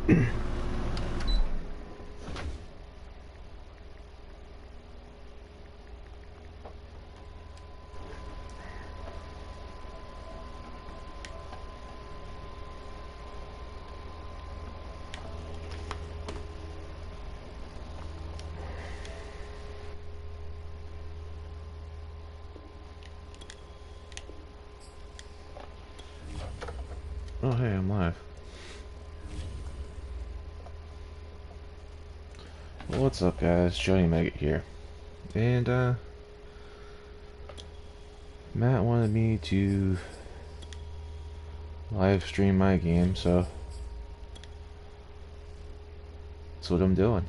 Oh, hey, I'm live. Well, what's up, guys? Johnny Maggot here. And, Matt wanted me to live stream my game, so that's what I'm doing.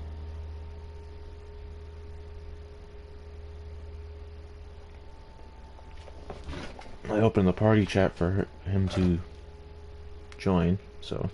I opened the party chat for him to join, so...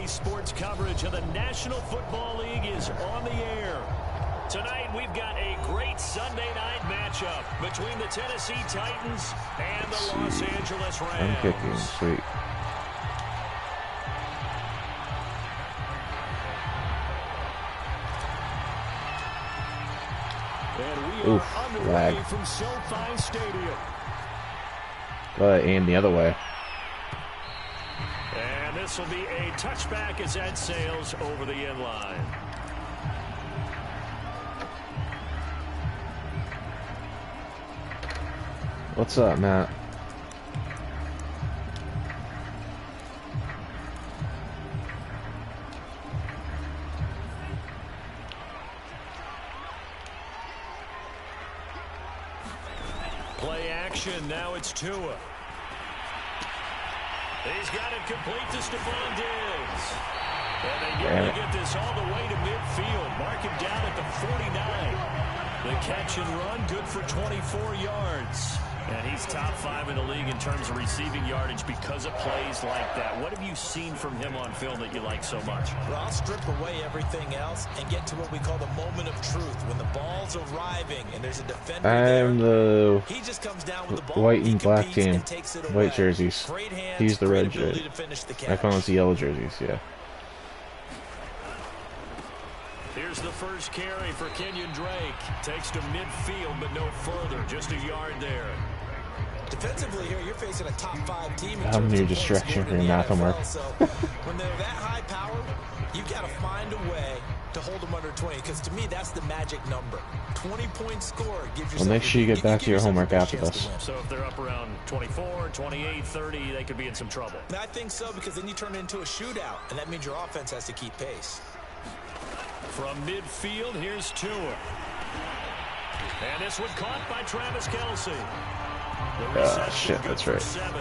Sports coverage of the National Football League is on the air. Tonight we've got a great Sunday night matchup between the Tennessee Titans and the Los Angeles Rams. I'm kicking, sweet. And we are underway lag. from SoFi Stadium. Go ahead, aim the other way. This will be a touchback as that sails over the end line. What's up, Matt? Play action. Now it's Tua. He's got it complete to Stephon Diggs. And they nearly get this all the way to midfield. Mark him down at the 49. The catch and run, good for 24 yards. And he's top 5 in the league in terms of receiving yardage because of plays like that. What have you seen from him on film that you like so much? Well, I'll strip away everything else and get to what we call the moment of truth. When the ball's arriving and there's a defender I'm there, the he just comes down with the ball, white and black team. And white jerseys. hands, He's the red jersey. jersey. I found it's the yellow jerseys, yeah. Here's the first carry for Kenyon Drake. Takes to midfield, but no further. Just a yard there. Defensively here, you're facing a top 5 team. I'm near distraction from your math homework. So when they're that high power, you've got to find a way to hold them under 20. Because to me, that's the magic number. 20-point score gives yourself. Well, make sure you get back to your homework after this. So if they're up around 24, 28, 30, they could be in some trouble. And I think so, because then you turn it into a shootout, and that means your offense has to keep pace. From midfield, here's Tua. And this one caught by Travis Kelce. Shit, that's right. 7.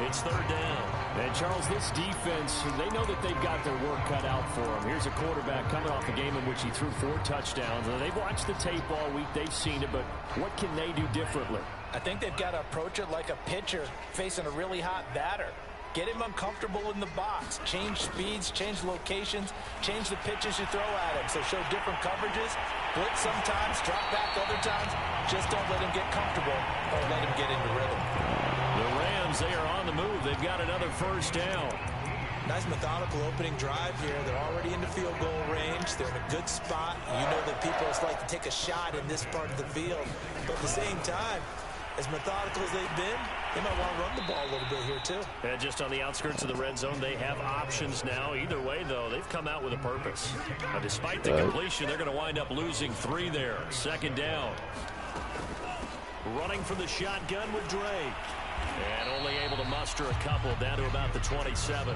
It's 3rd down. And Charles, this defense, they know that they've got their work cut out for them. Here's a quarterback coming off a game in which he threw 4 touchdowns. And they've watched the tape all week. They've seen it, but what can they do differently? I think they've got to approach it like a pitcher facing a really hot batter. Get him uncomfortable in the box. Change speeds, change locations, change the pitches you throw at him. So show different coverages, blitz sometimes, drop back other times. Just don't let him get comfortable or let him get into rhythm. The Rams, they are on the move. They've got another first down. Nice methodical opening drive here. They're already into field goal range. They're in a good spot. You know that people just like to take a shot in this part of the field. But at the same time, as methodical as they've been, they might want to run the ball a little bit here, too. And just on the outskirts of the red zone, they have options now. Either way, though, they've come out with a purpose. Now, despite the completion, they're going to wind up losing 3 there. 2nd down. Running from the shotgun with Drake. And only able to muster a couple down to about the 27.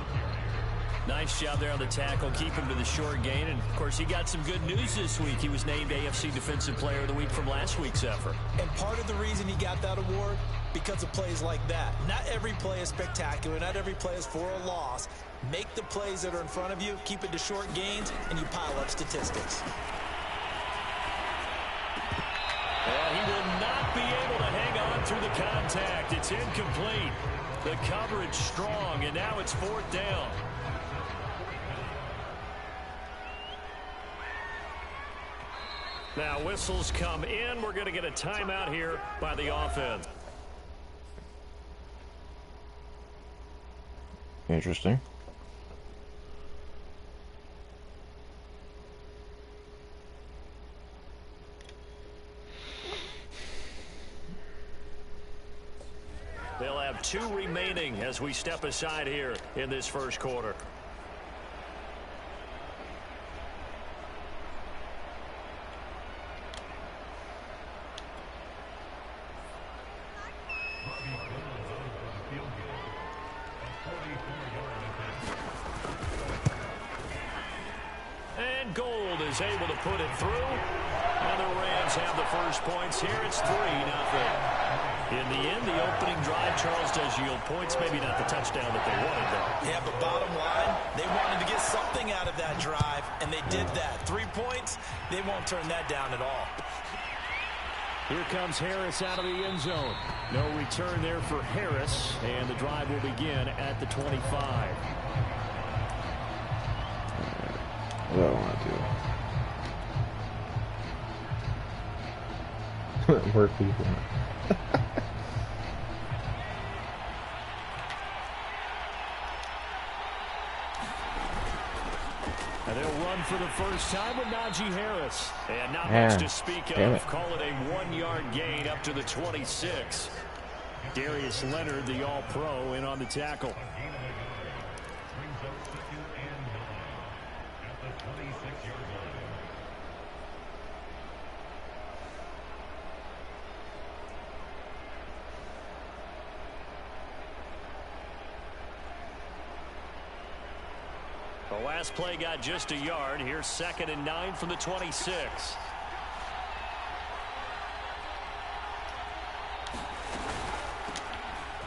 Nice job there on the tackle. Keep him to the short gain. And, of course, he got some good news this week. He was named AFC Defensive Player of the Week from last week's effort. And part of the reason he got that award, because of plays like that. Not every play is spectacular. Not every play is for a loss. Make the plays that are in front of you, keep it to short gains, and you pile up statistics. won't be able to hang on through the contact. It's incomplete. The coverage strong, and now it's 4th down. Now whistles come in. We're going to get a timeout here by the offense. Interesting. They'll have 2 remaining as we step aside here in this first quarter. And Gold is able to put it through. And the Rams have the first points here. It's 3-0. In the end, the opening drive, Charles, does yield points. Maybe not the touchdown that they wanted, though. Yeah, but bottom line, they wanted to get something out of that drive, and they did that. 3 points, they won't turn that down at all. Here comes Harris out of the end zone. No return there for Harris, and the drive will begin at the 25. What do I want to do? Work people. And they'll run for the first time with Najee Harris. And not much to speak of. Call it a 1-yard gain up to the 26. Darius Leonard, the All-Pro, in on the tackle. The last play got just a yard. Here's 2nd and 9 from the 26.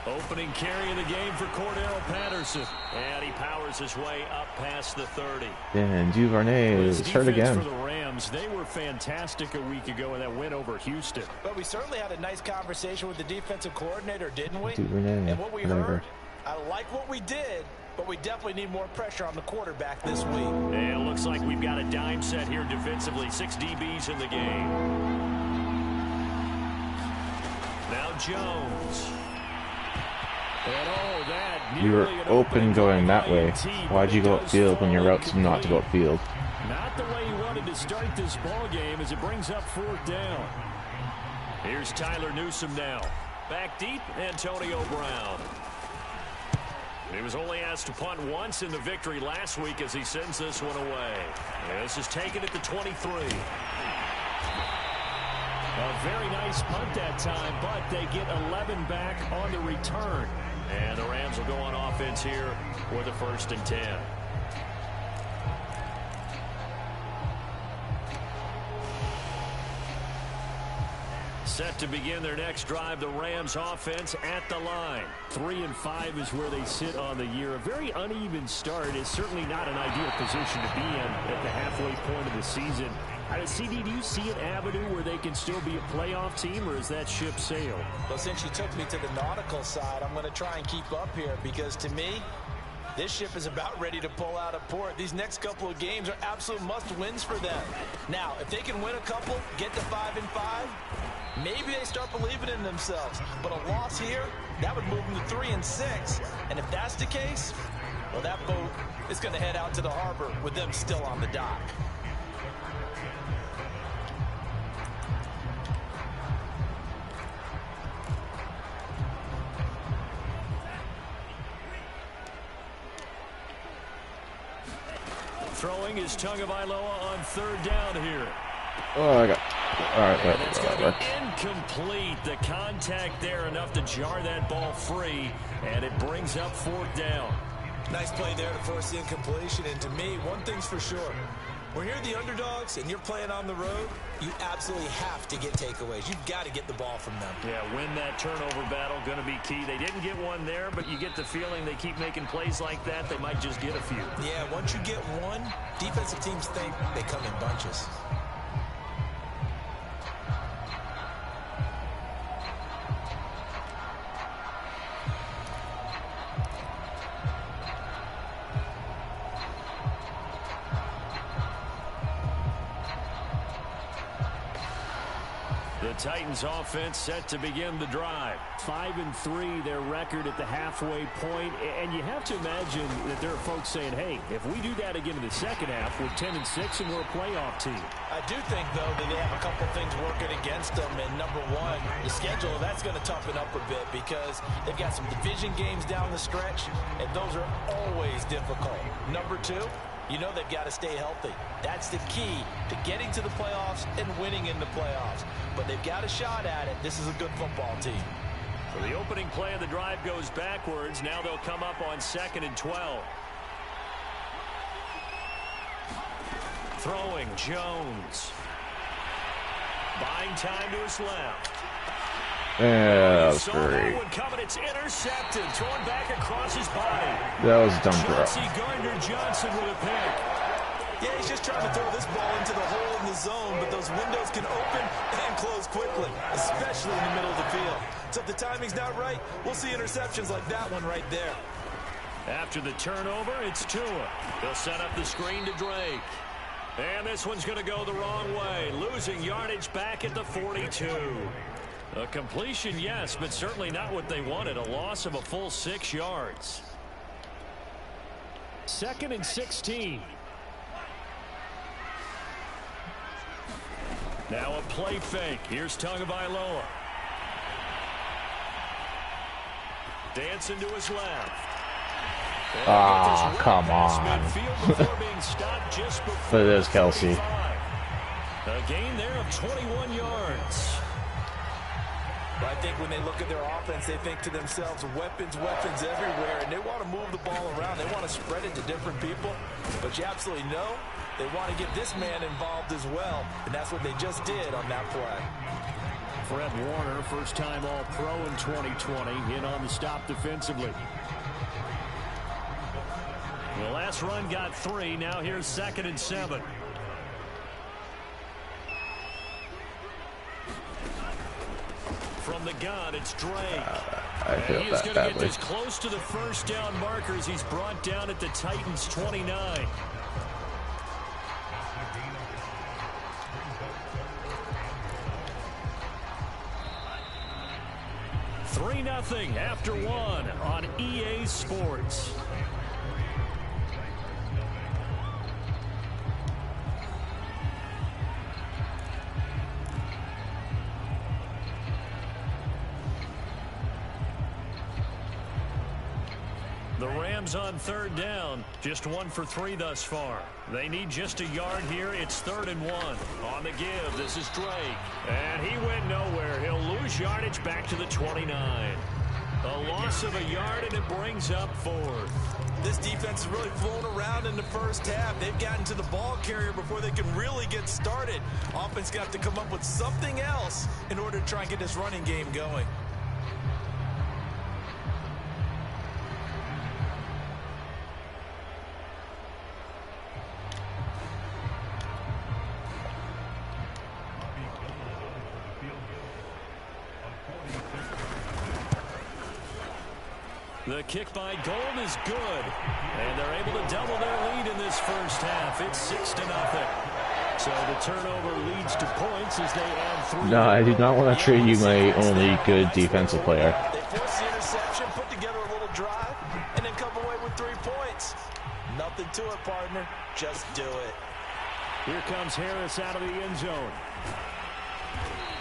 Opening carry of the game for Cordero Patterson. And he powers his way up past the 30. And Duvernay is hurt again. For the Rams, they were fantastic a week ago in that win over Houston. But we certainly had a nice conversation with the defensive coordinator, didn't we? Duvernay, and what we heard, I like what we did, but we definitely need more pressure on the quarterback this week. And it looks like we've got a dime set here defensively. 6 DBs in the game. Now Jones. And you were open going that way. Why'd you go upfield when your route's not to go upfield? Not the way you wanted to start this ball game as it brings up 4th down. Here's Tyler Newsome now. Back deep, Antonio Brown. He was only asked to punt once in the victory last week as he sends this one away. This is taken at the 23. A very nice punt that time, but they get 11 back on the return. And the Rams will go on offense here with a 1st and 10. Set to begin their next drive, the Rams offense at the line. 3-5 is where they sit on the year. A very uneven start is certainly not an ideal position to be in at the halfway point of the season. CD, do you see an avenue where they can still be a playoff team, or is that ship sailed? Well, since you took me to the nautical side, I'm going to try and keep up here because to me, this ship is about ready to pull out of port. These next couple of games are absolute must-wins for them. Now, if they can win a couple, get to 5-5, maybe they start believing in themselves. But a loss here, that would move them to 3-6. And if that's the case, well, that boat is going to head out to the harbor with them still on the dock. Throwing is Tagovailoa on 3rd down here. Oh, I got. All right, that's going to be incomplete. The contact there enough to jar that ball free, and it brings up 4th down. Nice play there to force the incompletion. And to me, one thing's for sure. When you're the underdogs and you're playing on the road, you absolutely have to get takeaways. You've got to get the ball from them. Yeah, win that turnover battle, going to be key. They didn't get one there, but you get the feeling they keep making plays like that, they might just get a few. Yeah, once you get one, defensive teams think they come in bunches. The Titans offense set to begin the drive. 5-3 their record at the halfway point, and you have to imagine that there are folks saying, hey, if we do that again in the second half, we're 10-6 and we're a playoff team. I do think, though, that they have a couple things working against them. And number one, the schedule, that's going to toughen up a bit because they've got some division games down the stretch, and those are always difficult. Number two, you know they've got to stay healthy. That's the key to getting to the playoffs and winning in the playoffs. But they've got a shot at it. This is a good football team. So the opening play of the drive goes backwards. Now they'll come up on 2nd and 12. Throwing Jones. Buying time to his left. Yeah, that was great. It's intercepted, thrown back across his body. That was a dumb throw. Gardner-Johnson with a pick. Yeah, he's just trying to throw this ball into the hole in the zone, but those windows can open and close quickly, especially in the middle of the field. So if the timing's not right, we'll see interceptions like that one right there. After the turnover, it's Tua. He'll set up the screen to Drake. And this one's going to go the wrong way, losing yardage back at the 42. A completion, yes, but certainly not what they wanted. A loss of a full 6 yards. 2nd and 16. Now a play fake. Here's Tagovailoa. Dancing to his left. Ah, come on. But it is Kelsey. A gain there of 21 yards. But I think when they look at their offense, they think to themselves, weapons, weapons everywhere, and they want to move the ball around. They want to spread it to different people, but you absolutely know they want to get this man involved as well, and that's what they just did on that play. Fred Warner, first-time All-Pro in 2020, in on the stop defensively. The last run got 3. Now here's 2nd and 7. From the gun, it's Drake. I feel He is that going to badly. get this close to the first down markers. He's brought down at the Titans' 29. Three 0 after 1 on EA Sports. The Rams on 3rd down, just 1 for 3 thus far. They need just a yard here. It's 3rd and 1. On the give, this is Drake. And he went nowhere. He'll lose yardage back to the 29. A loss of a yard, and it brings up 4th. This defense has really flown around in the first half. They've gotten to the ball carrier before they can really get started. Offense got to come up with something else in order to try and get this running game going. The kick by Gold is good, and they're able to double their lead in this first half. It's 6-0. So the turnover leads to points as they add 3. No, I do not want to trade you my only good defensive player. They force the interception, put together a little drive, and then come away with 3 points. Nothing to it, partner. Just do it. Here comes Harris out of the end zone.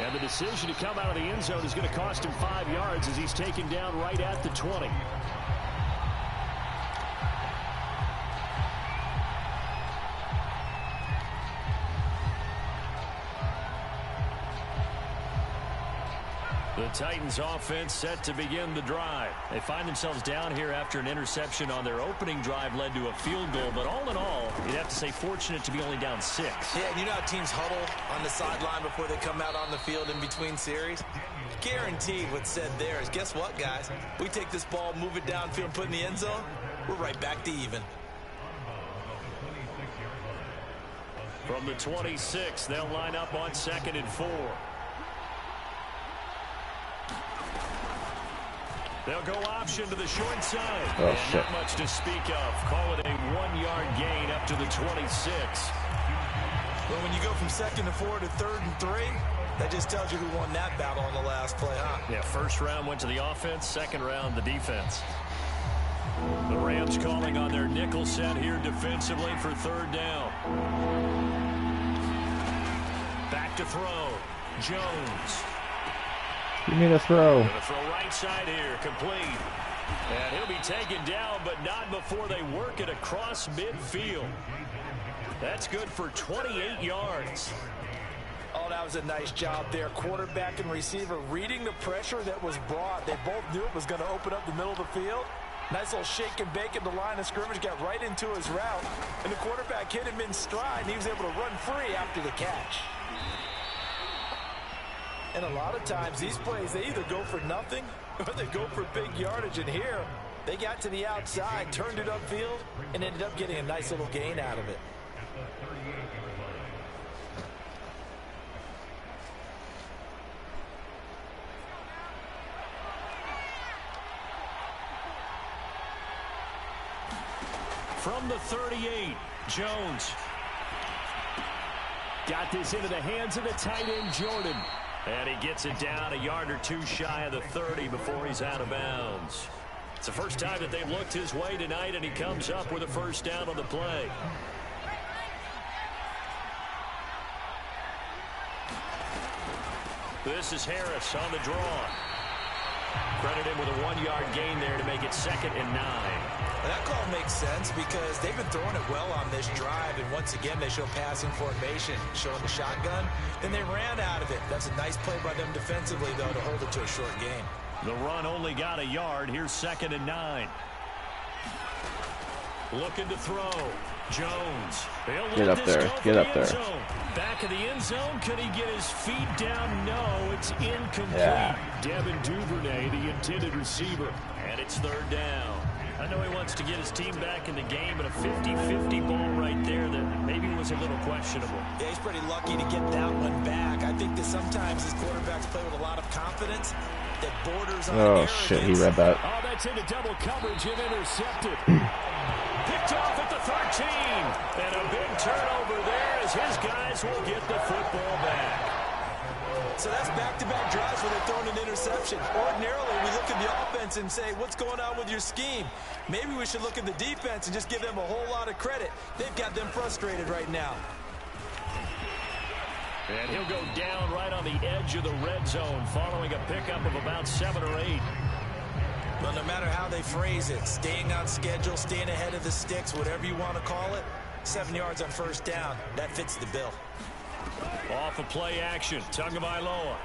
And the decision to come out of the end zone is going to cost him 5 yards as he's taken down right at the 20. The Titans offense set to begin the drive. They find themselves down here after an interception on their opening drive led to a field goal. But all in all, you'd have to say fortunate to be only down 6. Yeah, and you know how teams huddle on the sideline before they come out on the field in between series? Guaranteed what's said there is, guess what, guys? We take this ball, move it downfield, put it in the end zone, we're right back to even. From the 26, they'll line up on 2nd and 4. They'll go option to the short side. Oh, and shit. not much to speak of. Call it a 1-yard gain up to the 26. But when you go from 2nd and 4 to 3rd and 3, That just tells you who won that battle on the last play, huh? Yeah, first round went to the offense, second round the defense. The Rams calling on their nickel set here defensively for third down. Back to throw. Jones. Give me the throw. Gonna throw right side here, complete. And he'll be taken down, but not before they work it across midfield. That's good for 28 yards. Oh, that was a nice job there. Quarterback and receiver reading the pressure that was brought. They both knew it was going to open up the middle of the field. Nice little shake and bake at the line of scrimmage, got right into his route. And the quarterback hit him in stride, and he was able to run free after the catch. And a lot of times, these plays, they either go for nothing or they go for big yardage. And here, they got to the outside, turned it upfield, and ended up getting a nice little gain out of it. From the 38, Jones. Got this into the hands of the tight end, Jordan. And he gets it down a yard or two shy of the 30 before he's out of bounds. It's the first time that they've looked his way tonight, and he comes up with a first down on the play. This is Harris on the draw. Credit him with a 1-yard gain there to make it 2nd and 9. That call makes sense because they've been throwing it well on this drive, and once again they show passing formation, showing the shotgun. Then they ran out of it. That's a nice play by them defensively, though, to hold it to a short gain. The run only got a yard. Here's 2nd and 9. Looking to throw. Jones. Get up there. Get up there. Back of the end zone. Could he get his feet down? No, it's incomplete. Yeah. Devin Duvernay, the intended receiver. And it's 3rd down. I know he wants to get his team back in the game, but a 50-50 ball right there that maybe was a little questionable. Yeah, he's pretty lucky to get that one back. I think that sometimes his quarterbacks play with a lot of confidence that borders on Oh, arrogance. shit, he read that. Oh, that's into double coverage and intercepted. Picked off at the 13. And a big turnover there as his guys will get the football back. So that's back-to-back drives where they're throwing an interception. Ordinarily, we look at the offense and say, what's going on with your scheme? Maybe we should look at the defense and just give them a whole lot of credit. They've got them frustrated right now. And he'll go down right on the edge of the red zone following a pickup of about 7 or 8. Well, no matter how they phrase it, staying on schedule, staying ahead of the sticks, whatever you want to call it, 7 yards on first down, that fits the bill. Off of play action, Tagovailoa.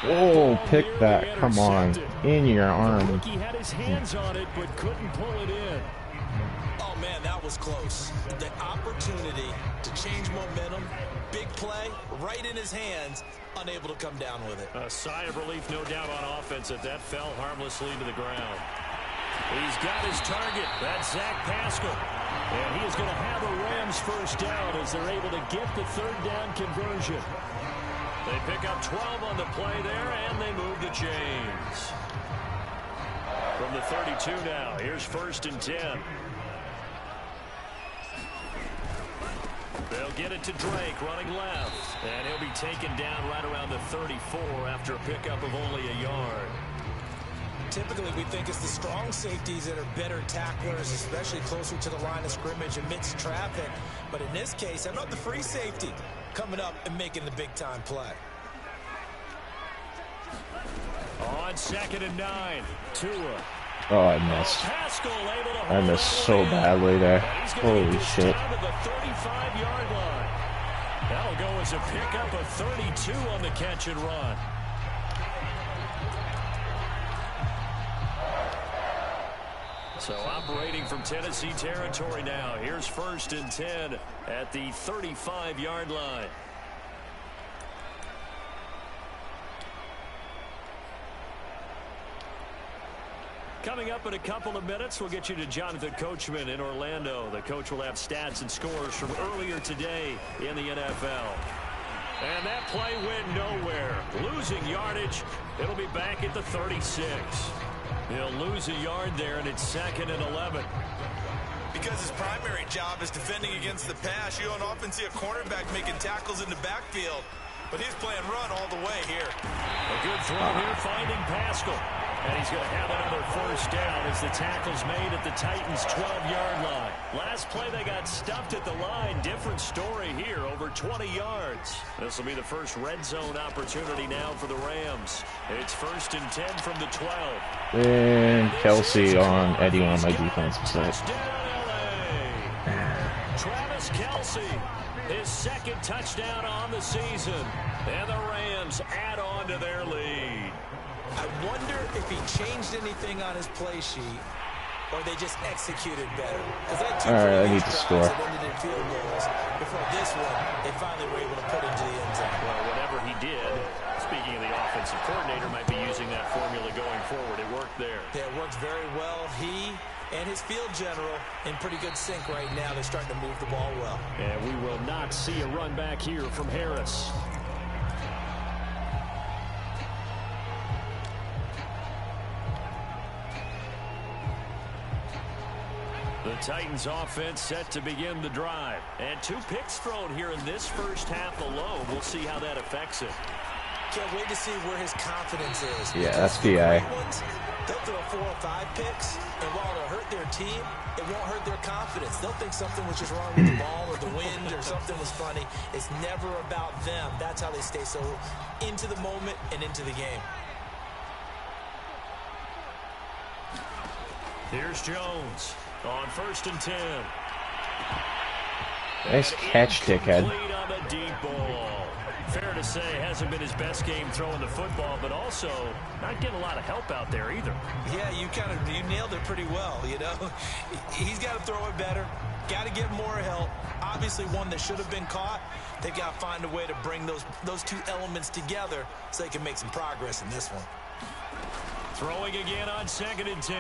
Oh, pick that. Come on. In your arm. He had his hands on it, but couldn't pull it in. Oh, man, that was close. The opportunity to change momentum, big play, right in his hands, unable to come down with it. A sigh of relief, no doubt, on offense that fell harmlessly to the ground. He's got his target. That's Zach Pascal. And he is going to have a Rams first down as they're able to get the 3rd down conversion. They pick up 12 on the play there, and they move the chains. From the 32 now, here's 1st and 10. They'll get it to Drake, running left. And he'll be taken down right around the 34 after a pickup of only a yard. Typically, we think it's the strong safeties that are better tacklers, especially closer to the line of scrimmage amidst traffic. But in this case, how about the free safety coming up and making the big-time play? On 2nd and 9, Tua. Oh, I missed. I missed so badly there. Holy shit. To the 35-yard line. That'll go as a pickup of 32 on the catch and run. So operating from Tennessee territory now. Here's 1st and 10 at the 35-yard line. Coming up in a couple of minutes, we'll get you to Jonathan Coachman in Orlando. The coach will have stats and scores from earlier today in the NFL. And that play went nowhere. Losing yardage. It'll be back at the 36. He'll lose a yard there, and it's 2nd and 11. Because his primary job is defending against the pass, you don't often see a cornerback making tackles in the backfield. But he's playing run all the way here. A good throw here, finding Pascal. And he's going to have another first down as the tackle's made at the Titans' 12-yard line. Last play, they got stuffed at the line. Different story here, over 20 yards. This will be the first red zone opportunity now for the Rams. It's 1st and 10 from the 12. And Kelsey on Eddie on my defensive side. Travis Kelsey, his 2nd touchdown on the season. And the Rams add on to their lead. I wonder if he changed anything on his play sheet, or they just executed better. All right, I need to score. That ended in field goals. Before this one, they finally were able to put into the end zone. Well, whatever he did, speaking of the offensive coordinator, might be using that formula going forward. It worked there. Yeah, it works very well. He and his field general in pretty good sync right now. They're starting to move the ball well. And we will not see a run back here from Harris. The Titans offense set to begin the drive. And 2 picks thrown here in this first half alone. We'll see how that affects it. Can't wait to see where his confidence is. Yeah, that's PI. They'll throw 4 or 5 picks, and while it'll hurt their team, it won't hurt their confidence. They'll think something was just wrong with the ball or the wind or something was funny. It's never about them. That's how they stay so into the moment and into the game. Here's Jones on 1st and 10. Nice catch, dickhead. On the deep ball. Fair to say, hasn't been his best game throwing the football, but also not getting a lot of help out there either. Yeah, you nailed it pretty well, you know. He's got to throw it better, got to get more help. Obviously one that should have been caught. They've got to find a way to bring those 2 elements together so they can make some progress in this one. Throwing again on 2nd and 10.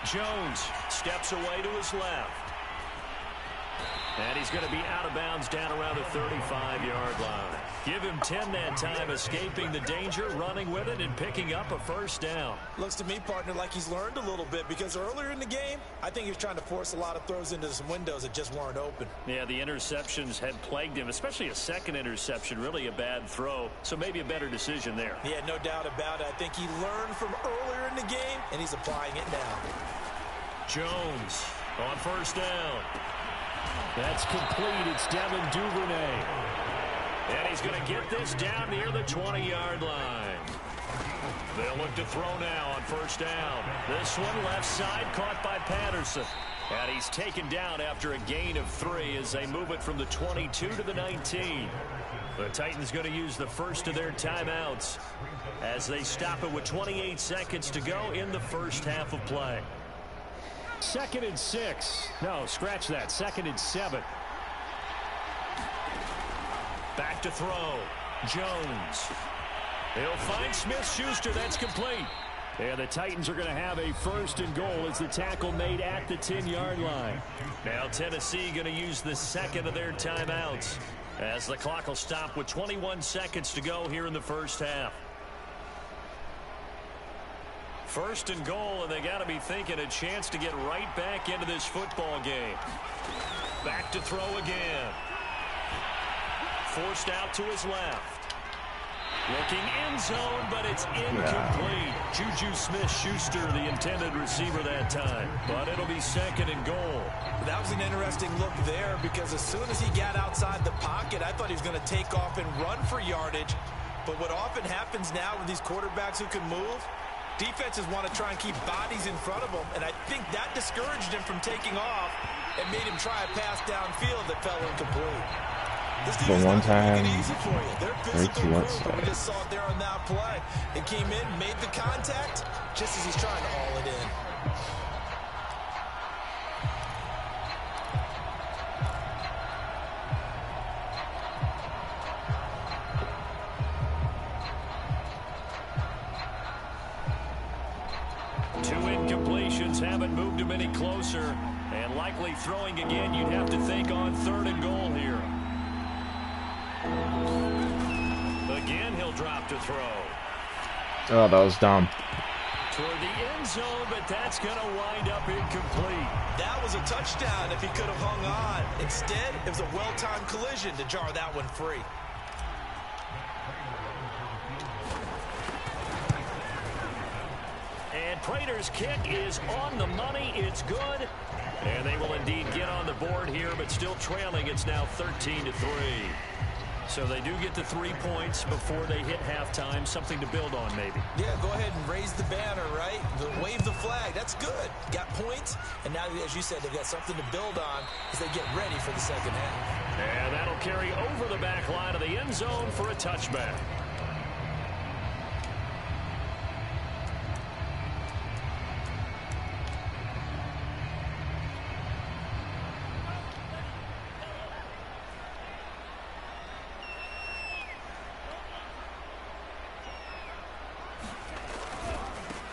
Jones steps away to his left. And he's going to be out of bounds down around the 35-yard line. Give him 10 that time, escaping the danger, running with it, and picking up a first down. Looks to me, partner, like he's learned a little bit, because earlier in the game, I think he was trying to force a lot of throws into some windows that just weren't open. Yeah, the interceptions had plagued him, especially a 2nd interception, really a bad throw. So maybe a better decision there. Yeah, no doubt about it. I think he learned from earlier in the game, and he's applying it now. Jones on 1st down. That's complete. It's Devin Duvernay. And he's going to get this down near the 20-yard line. They'll look to throw now on 1st down. This one left side caught by Patterson. And he's taken down after a gain of 3 as they move it from the 22 to the 19. The Titans going to use the first of their timeouts as they stop it with 28 seconds to go in the first half of play. 2nd and 6. No, scratch that. 2nd and 7. Back to throw. Jones. He'll find Smith-Schuster. That's complete. And the Titans are going to have a 1st and goal as the tackle made at the 10-yard line. Now Tennessee going to use the 2nd of their timeouts as the clock will stop with 21 seconds to go here in the first half. 1st and goal, and they got to be thinking a chance to get right back into this football game. Back to throw again. Forced out to his left. Looking end zone, but it's incomplete. Juju Smith-Schuster, the intended receiver that time. But it'll be 2nd and goal. That was an interesting look there, because as soon as he got outside the pocket, I thought he was going to take off and run for yardage. But what often happens now with these quarterbacks who can move, defenses want to try and keep bodies in front of them, and I think that discouraged him from taking off and made him try a pass downfield that fell incomplete. This For one time, easy for you. They're physical group, we just saw it there on that play. It came in, made the contact, just as he's trying to haul it in. Haven't moved him any closer, and likely throwing again. You'd have to think on 3rd and goal here. Again, he'll drop to throw. Oh, that was dumb. Toward the end zone, but that's going to wind up incomplete. That was a touchdown if he could have hung on. Instead, it was a well-timed collision to jar that one free. And Prater's kick is on the money. It's good. And they will indeed get on the board here, but still trailing. It's now 13-3. So they do get the 3 points before they hit halftime. Something to build on, maybe. Yeah, go ahead and raise the banner, right? Wave the flag. That's good. Got points. And now, as you said, they've got something to build on as they get ready for the second half. And that'll carry over the back line of the end zone for a touchback.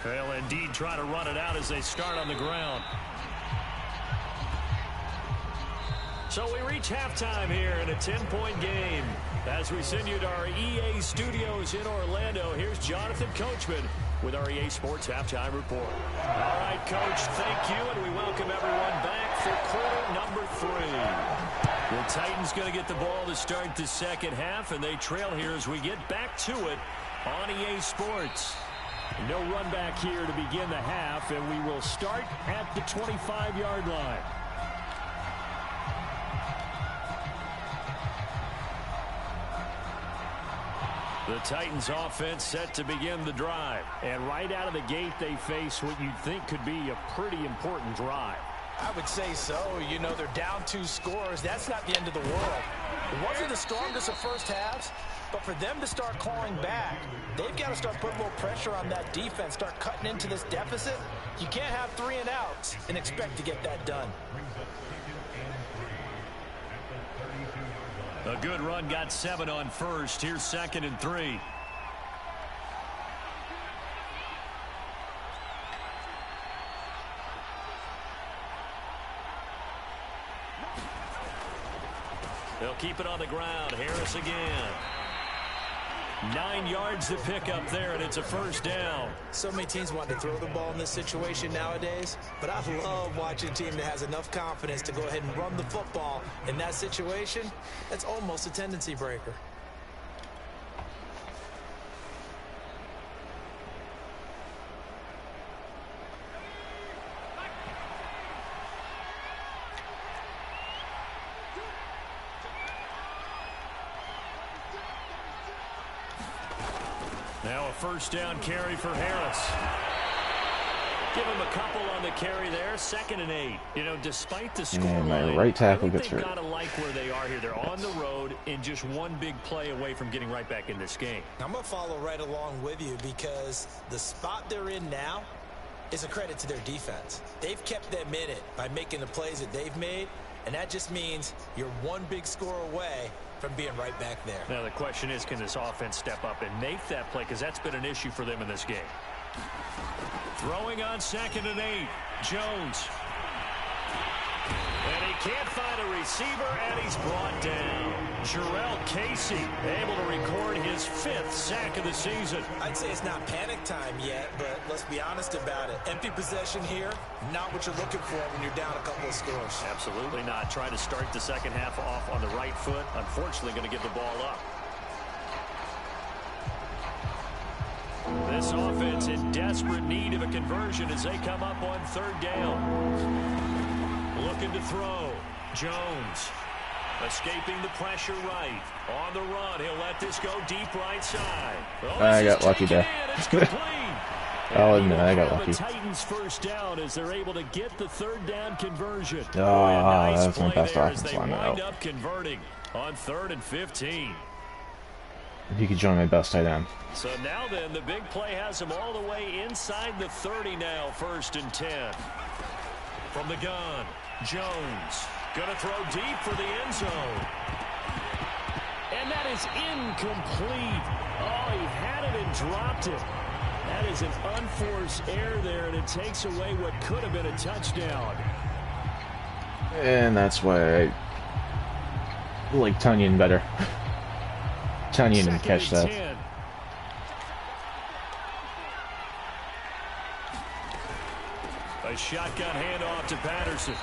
They'll indeed try to run it out as they start on the ground. So we reach halftime here in a 10-point game. As we send you to our EA studios in Orlando, here's Jonathan Coachman with our EA Sports Halftime Report. All right, Coach, thank you, and we welcome everyone back for quarter number 3. The Titans going to get the ball to start the second half, and they trail here as we get back to it on EA Sports. No run back here to begin the half, and we will start at the 25-yard line. The Titans offense set to begin the drive. And right out of the gate, they face what you'd think could be a pretty important drive. I would say so. You know, they're down 2 scores. That's not the end of the world. It wasn't the strongest of first halves, but for them to start clawing back, they've got to start putting a little pressure on that defense, start cutting into this deficit. You can't have 3 and outs and expect to get that done. A good run, got 7 on first. Here's 2nd and 3. They'll keep it on the ground. Harris again. 9 yards to pick up there, and it's a first down. So many teams want to throw the ball in this situation nowadays, but I love watching a team that has enough confidence to go ahead and run the football. In that situation, that's almost a tendency breaker. Now a first down carry for Harris. Give him a couple on the carry there. 2nd and 8. You know, despite the score And my line, right tackle I think gets they've hurt. got to like where they are here. They're on the road and just one big play away from getting right back in this game. I'm going to follow right along with you because the spot they're in now is a credit to their defense. They've kept them in it by making the plays that they've made, and that just means you're one big score away from being right back there. Now the question is, can this offense step up and make that play? Because that's been an issue for them in this game. Throwing on 2nd and 8. Jones. And he can't find a receiver, and he's brought down. Jarrell Casey able to record his 5th sack of the season. I'd say it's not panic time yet, but let's be honest about it. Empty possession here, not what you're looking for when you're down a couple of scores. Absolutely not. Trying to start the second half off on the right foot. Unfortunately, going to give the ball up. This offense in desperate need of a conversion as they come up on 3rd down. Looking to throw. Jones. Escaping the pressure right. On the run. He'll let this go deep right side. Oh, I got lucky there. It's complete. I'll admit I got lucky. The Titans first down as they're able to get the 3rd down conversion. Ah, Nice that's my play best there as offense they lineman wind out. up converting on 3rd and 15. If you could join my best tight end. So now then, the big play has him all the way inside the 30 now, 1st and 10. From the gun, Jones going to throw deep for the end zone. And that is incomplete. Oh, he had it and dropped it. That is an unforced error there, and it takes away what could have been a touchdown. And that's why I like Tunyon better. Tunyon didn't catch that. 10. shotgun handoff to Patterson.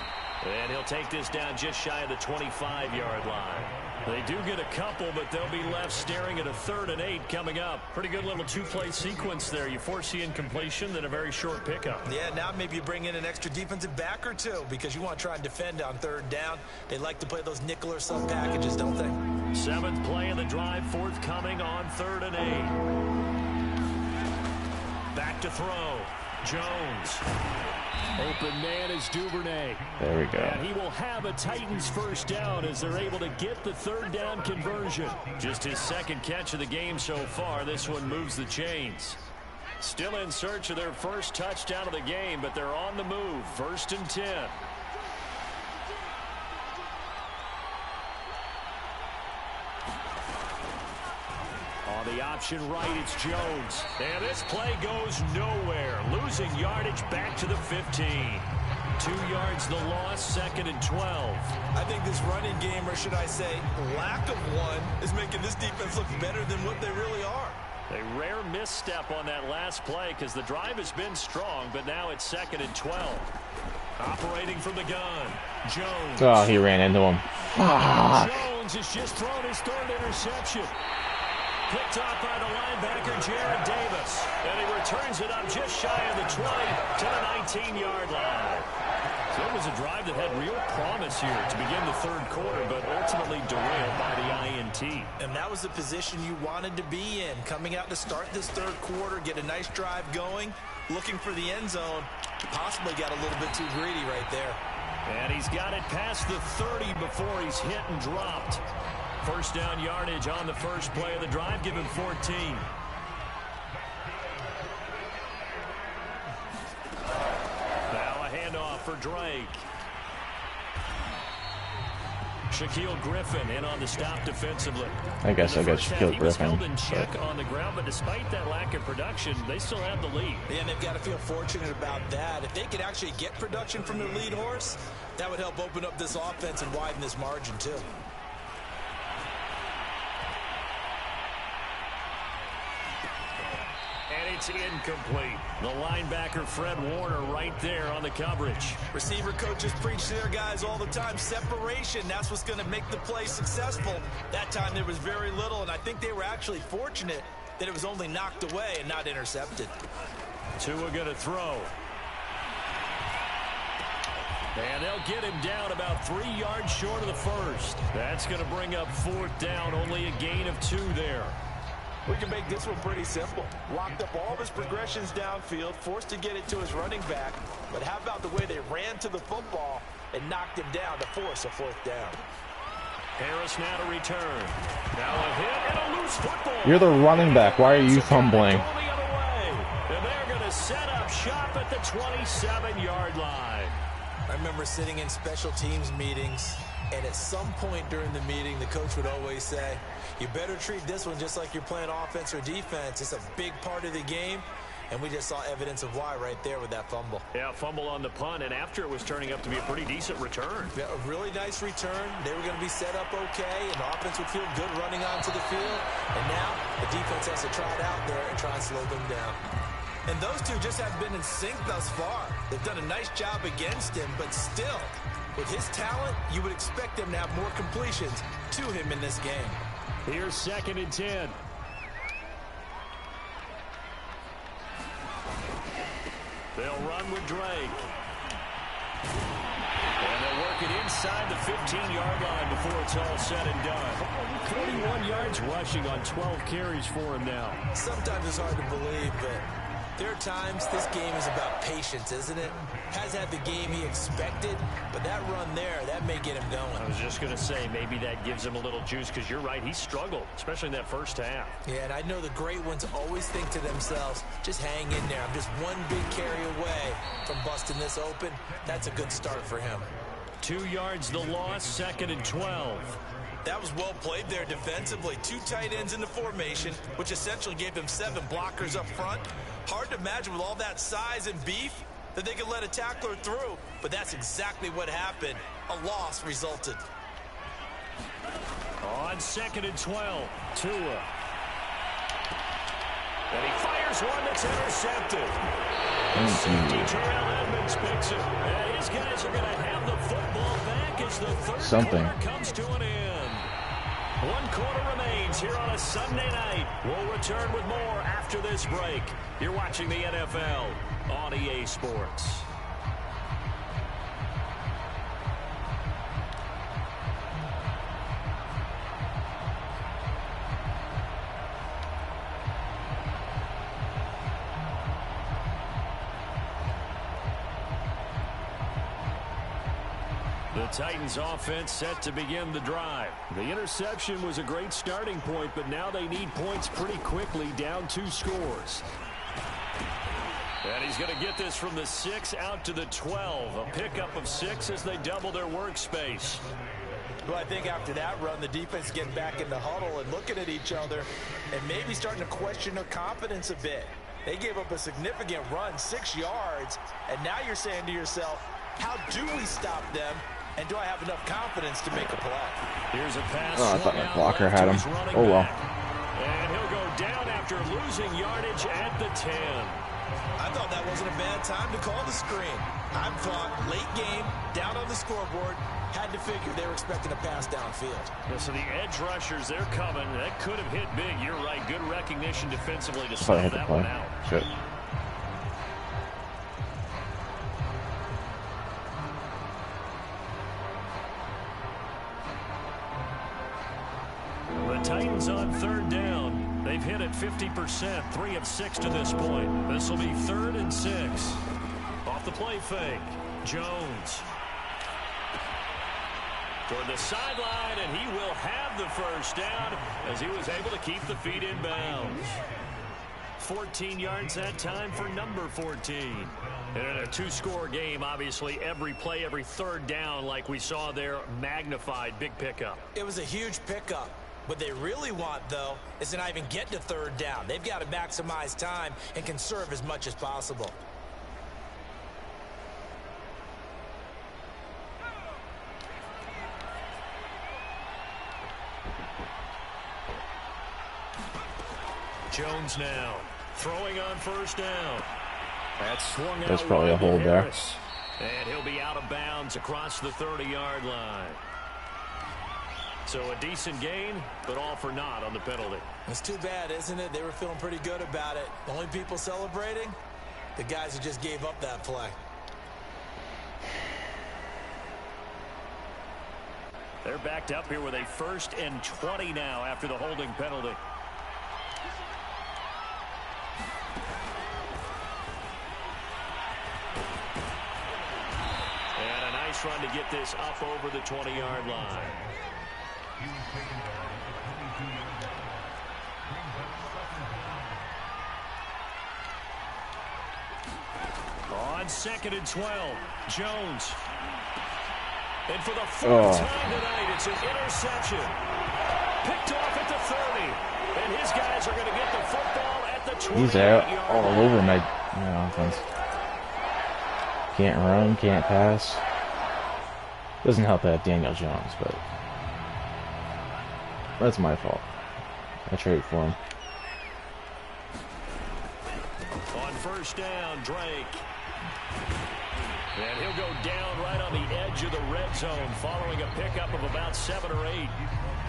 And he'll take this down just shy of the 25-yard line. They do get a couple, but they'll be left staring at a 3rd and 8 coming up. Pretty good little two-play sequence there. You force the incompletion, then a very short pickup. Yeah, now maybe you bring in an extra defensive back or two because you want to try and defend on 3rd down. They like to play those nickel or sub packages, don't they? 7th play of the drive, forthcoming on 3rd and 8. Back to throw. Jones. Open man is Duvernay. There we go. And he will have a Titans first down as they're able to get the 3rd down conversion. Just his 2nd catch of the game so far. This one moves the chains. Still in search of their first touchdown of the game, but they're on the move. 1st and 10. On the option right, it's Jones. And this play goes nowhere. Losing yardage back to the 15. 2 yards the loss, 2nd and 12. I think this running game, or should I say lack of one, is making this defense look better than what they really are. A rare misstep on that last play because the drive has been strong, but now it's 2nd and 12. Operating from the gun, Jones. Oh, he ran into him. Jones has just thrown his 3rd interception. Picked off by the linebacker, Jared Davis. And he returns it up just shy of the 20 to the 19-yard line. So it was a drive that had real promise here to begin the 3rd quarter, but ultimately derailed by the INT. And that was the position you wanted to be in. Coming out to start this 3rd quarter, get a nice drive going, looking for the end zone. Possibly got a little bit too greedy right there. And he's got it past the 30 before he's hit and dropped. First down yardage on the first play of the drive, give him 14. Now a handoff for Drake. Shaquille Griffin in on the stop defensively. I guess Shaquille Griffin. Held in check on the ground, but despite that lack of production, they still have the lead. Yeah, and they've got to feel fortunate about that. If they could actually get production from their lead horse, that would help open up this offense and widen this margin too. And it's incomplete. The linebacker, Fred Warner, right there on the coverage. Receiver coaches preach to their guys all the time. Separation, that's what's going to make the play successful. That time there was very little, and I think they were actually fortunate that it was only knocked away and not intercepted. Tua going to throw. And they'll get him down about 3 yards short of the first. That's going to bring up 4th down, only a gain of 2 there. We can make this one pretty simple. Locked up all of his progressions downfield, forced to get it to his running back. But how about the way they ran to the football and knocked him down to force a 4th down? Harris now to return. Now a hit and a loose football. You're the running back. Why are you fumbling? Going the other way. And they're going to set up shop at the 27-yard line. I remember sitting in special teams meetings, and at some point during the meeting, the coach would always say, you better treat this one just like you're playing offense or defense. It's a big part of the game, and we just saw evidence of why right there with that fumble. Yeah, fumble on the punt, and after it was turning up to be a pretty decent return. Yeah, a really nice return. They were going to be set up okay, and the offense would feel good running onto the field. And now the defense has to try it out there and try and slow them down. And those two just have been in sync thus far. They've done a nice job against him, but still, with his talent, you would expect them to have more completions to him in this game. Here's 2nd and 10. They'll run with Drake. And they'll work it inside the 15-yard line before it's all said and done. 41 yards rushing on 12 carries for him now. Sometimes it's hard to believe, but there are times this game is about patience, isn't it? Has had the game he expected, but that run there, that may get him going. I was just going to say, maybe that gives him a little juice, because you're right, he struggled, especially in that first half. Yeah, and I know the great ones always think to themselves, just hang in there. I'm just one big carry away from busting this open. That's a good start for him. 2 yards the loss, 2nd and 12. That was well played there defensively. 2 tight ends in the formation, which essentially gave them 7 blockers up front. Hard to imagine with all that size and beef that they could let a tackler through, but that's exactly what happened. A loss resulted. On 2nd and 12, Tua. And he fires one that's intercepted. Picks it. His guys are going to have the football back as the third quarter comes to an end. 1 quarter remains here on a Sunday night. We'll return with more after this break. You're watching the NFL on EA Sports. The Titans offense set to begin the drive. The interception was a great starting point, but now they need points pretty quickly, down 2 scores. And he's going to get this from the 6 out to the 12. A pickup of 6 as they double their workspace. Well, I think after that run, the defense getting back in the huddle and looking at each other and maybe starting to question their confidence a bit. They gave up a significant run, 6 yards, and now you're saying to yourself, how do we stop them? And do I have enough confidence to make a play? Here's a pass. Oh, I thought my blocker had him. Oh, well. And he'll go down after losing yardage at the 10. I thought that wasn't a bad time to call the screen. I thought late game, down on the scoreboard, had to figure they were expecting a pass downfield. Yeah, so the edge rushers, they're coming. That could have hit big. You're right. Good recognition defensively to stop that one out. Shit. The Titans on 3rd down. They've hit it 50%, 3 of 6 to this point. This will be 3rd and 6. Off the play fake, Jones. Toward the sideline, and he will have the first down as he was able to keep the feet in bounds. 14 yards that time for number 14. And in a 2-score game, obviously, every play, every 3rd down, like we saw there, magnified, big pickup. It was a huge pickup. What they really want, though, is to not even get to 3rd down. They've got to maximize time and conserve as much as possible. Jones now throwing on 1st down. That's swung out. That's probably a hold there. And he'll be out of bounds across the 30-yard line. So a decent gain, but all for naught on the penalty. It's too bad, isn't it? They were feeling pretty good about it. The only people celebrating, the guys who just gave up that play. They're backed up here with a 1st and 20 now after the holding penalty. And a nice run to get this up over the 20-yard line. On 2nd and 12, Jones. And for the 4th time tonight, it's an interception. Picked off at the 30. And his guys are going to get the football at the 20. He's out all over my offense. Can't run, can't pass. Doesn't help that Daniel Jones, but that's my fault. I traded for him. On 1st down, Drake. And he'll go down right on the edge of the red zone following a pickup of about 7 or 8.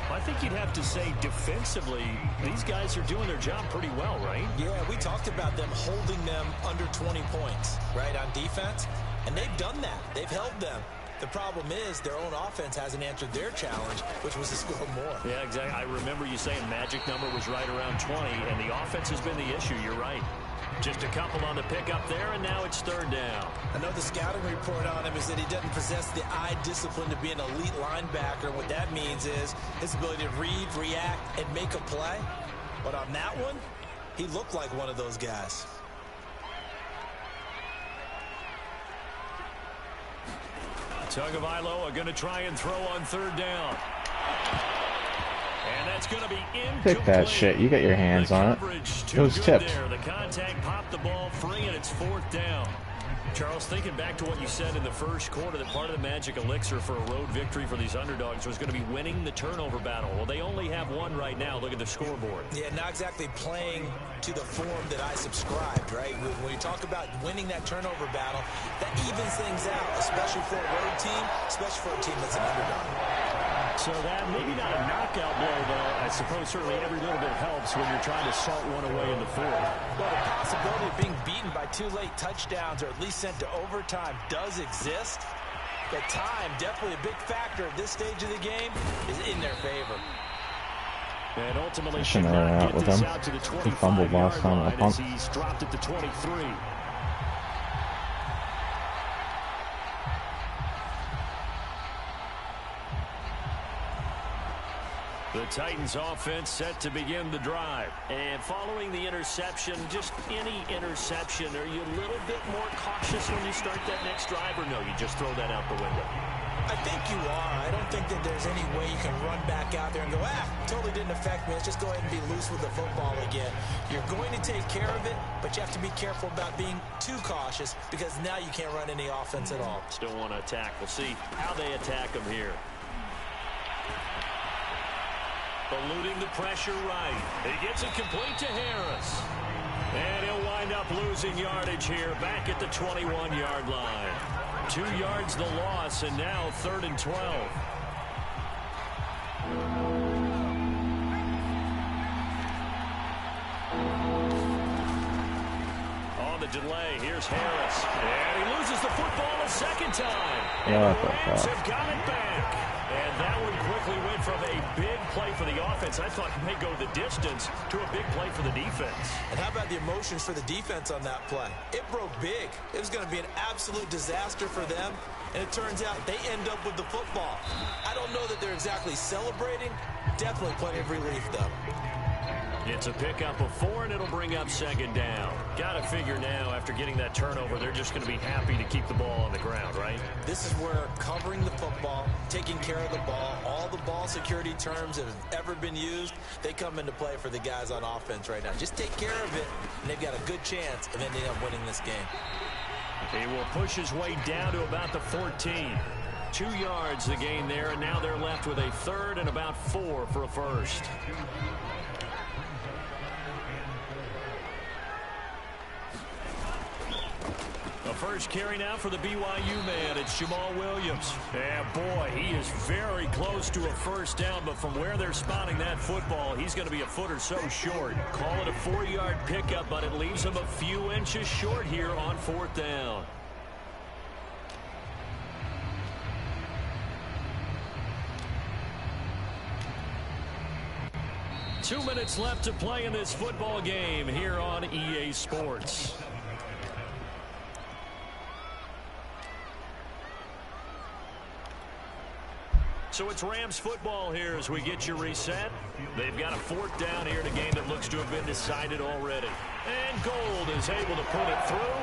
I think you'd have to say defensively, these guys are doing their job pretty well, right? Yeah, we talked about them holding them under 20 points, right, on defense. And they've done that. They've held them. The problem is their own offense hasn't answered their challenge, which was to score more. Yeah, exactly. I remember you saying magic number was right around 20, and the offense has been the issue. You're right. Just a couple on the pickup there, and now it's 3rd down. I know the scouting report on him is that he doesn't possess the eye discipline to be an elite linebacker. What that means is his ability to read, react, and make a play. But on that one, he looked like one of those guys. Tagovailoa going to try and throw on 3rd down. And that's going to be incomplete. Pick that shit. You got your hands on it. It was tipped. The contact popped the ball free, and it's 4th down. Charles, thinking back to what you said in the first quarter, that part of the magic elixir for a road victory for these underdogs was going to be winning the turnover battle. Well, they only have one right now. Look at the scoreboard. Yeah, not exactly playing to the form that I subscribed, right? When you talk about winning that turnover battle, that evens things out, especially for a road team, especially for a team that's an underdog. So that maybe not a knockout blow, but I suppose certainly every little bit helps when you're trying to salt one away in the fourth. Well, the possibility of being beaten by 2 late touchdowns or at least sent to overtime does exist. But time, definitely a big factor at this stage of the game, is in their favor. And ultimately, shouldn't have out with him. He fumbled last time on a punt. He's dropped at the 23. The Titans offense set to begin the drive. And following the interception, just any interception, are you a little bit more cautious when you start that next drive, or no, you just throw that out the window? I think you are. I don't think that there's any way you can run back out there and go, totally didn't affect me. Let's just go ahead and be loose with the football again. You're going to take care of it, but you have to be careful about being too cautious because now you can't run any offense at all. Still want to attack. We'll see how they attack them here. Eluding the pressure right. He gets it complete to Harris. And he'll wind up losing yardage here back at the 21-yard line. 2 yards the loss, and now 3rd and 12. On the delay, here's Harris. And he loses the football a second time. And the Rams have got it back. And that one quickly went from a big play for the offense, I thought may go the distance, to a big play for the defense. And how about the emotions for the defense on that play? It broke big. It was going to be an absolute disaster for them, and it turns out they end up with the football. I don't know that they're exactly celebrating. Definitely plenty of relief, though. It's a pickup of 4, and it'll bring up 2nd down. Got to figure now, after getting that turnover, they're just going to be happy to keep the ball on the ground, right? This is where covering the football, taking care of the ball, all the ball security terms that have ever been used, they come into play for the guys on offense right now. Just take care of it, and they've got a good chance of ending up winning this game. He will push his way down to about the 14. 2 yards the gain there, and now they're left with a 3rd and about 4 for a first. A first carry now for the BYU man. It's Jamal Williams. And boy, he is very close to a first down, but from where they're spotting that football, he's going to be a foot or so short. Call it a 4-yard pickup, but it leaves him a few inches short here on 4th down. Two minutes left to play in this football game here on EA Sports. So it's Rams football here as we get you reset. They've got a 4th down here in a game that looks to have been decided already. And Gold is able to put it through.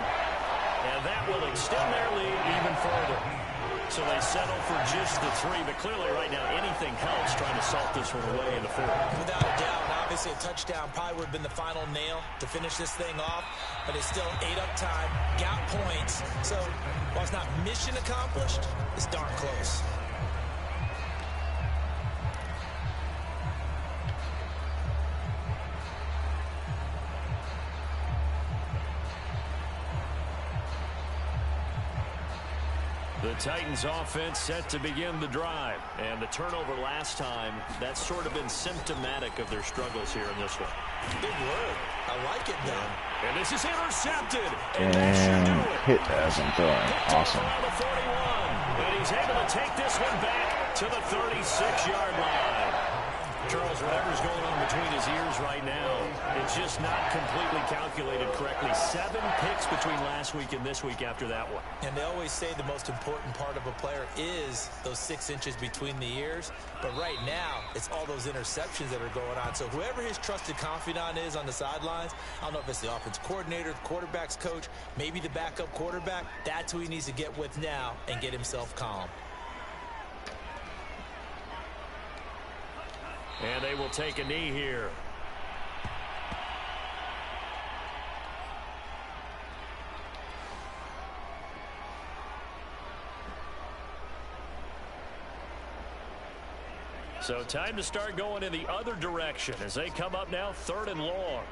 And that will extend their lead even further. So they settle for just the 3. But clearly right now anything helps trying to salt this one away in the 4th. Without a doubt. Obviously a touchdown probably would have been the final nail to finish this thing off. But it's still 8 up time. Got points. So while it's not mission accomplished, it's darn close. The Titans offense set to begin the drive. And the turnover last time, that's sort of been symptomatic of their struggles here in this one. Big word. I like it now. And this is intercepted. And hit as I'm throwing. Awesome. The 41. And he's able to take this one back to the 36-yard line. Charles, whatever's going on between his ears right now, it's just not completely calculated correctly. 7 picks between last week and this week after that one. And they always say the most important part of a player is those 6 inches between the ears. But right now, it's all those interceptions that are going on. So whoever his trusted confidant is on the sidelines, I don't know if it's the offense coordinator, the quarterback's coach, maybe the backup quarterback, that's who he needs to get with now and get himself calm. And they will take a knee here. So time to start going in the other direction as they come up now 3rd and long.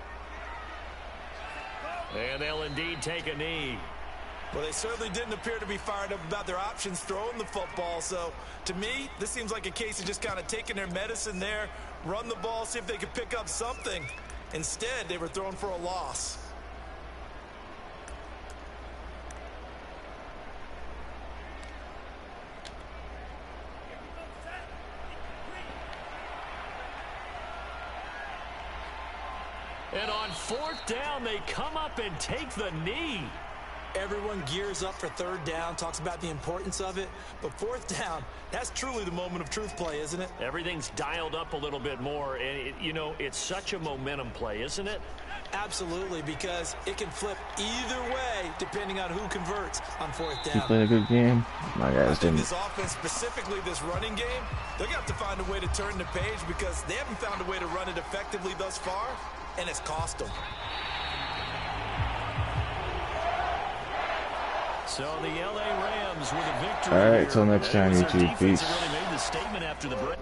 And they'll indeed take a knee. Well, they certainly didn't appear to be fired up about their options throwing the football. So, to me, this seems like a case of just kind of taking their medicine there, run the ball, see if they could pick up something. Instead, they were throwing for a loss. And on 4th down, they come up and take the knee. Everyone gears up for 3rd down, talks about the importance of it. But 4th down, that's truly the moment of truth play, isn't it? Everything's dialed up a little bit more. And, you know, it's such a momentum play, isn't it? Absolutely, because it can flip either way depending on who converts on 4th down. He played a good game. My guys didn't. This offense, specifically this running game, they're going to have to find a way to turn the page because they haven't found a way to run it effectively thus far, and it's cost them. So the LA Rams with a victory. All right, till next time, YouTube. Peace. Really made the statement after the break.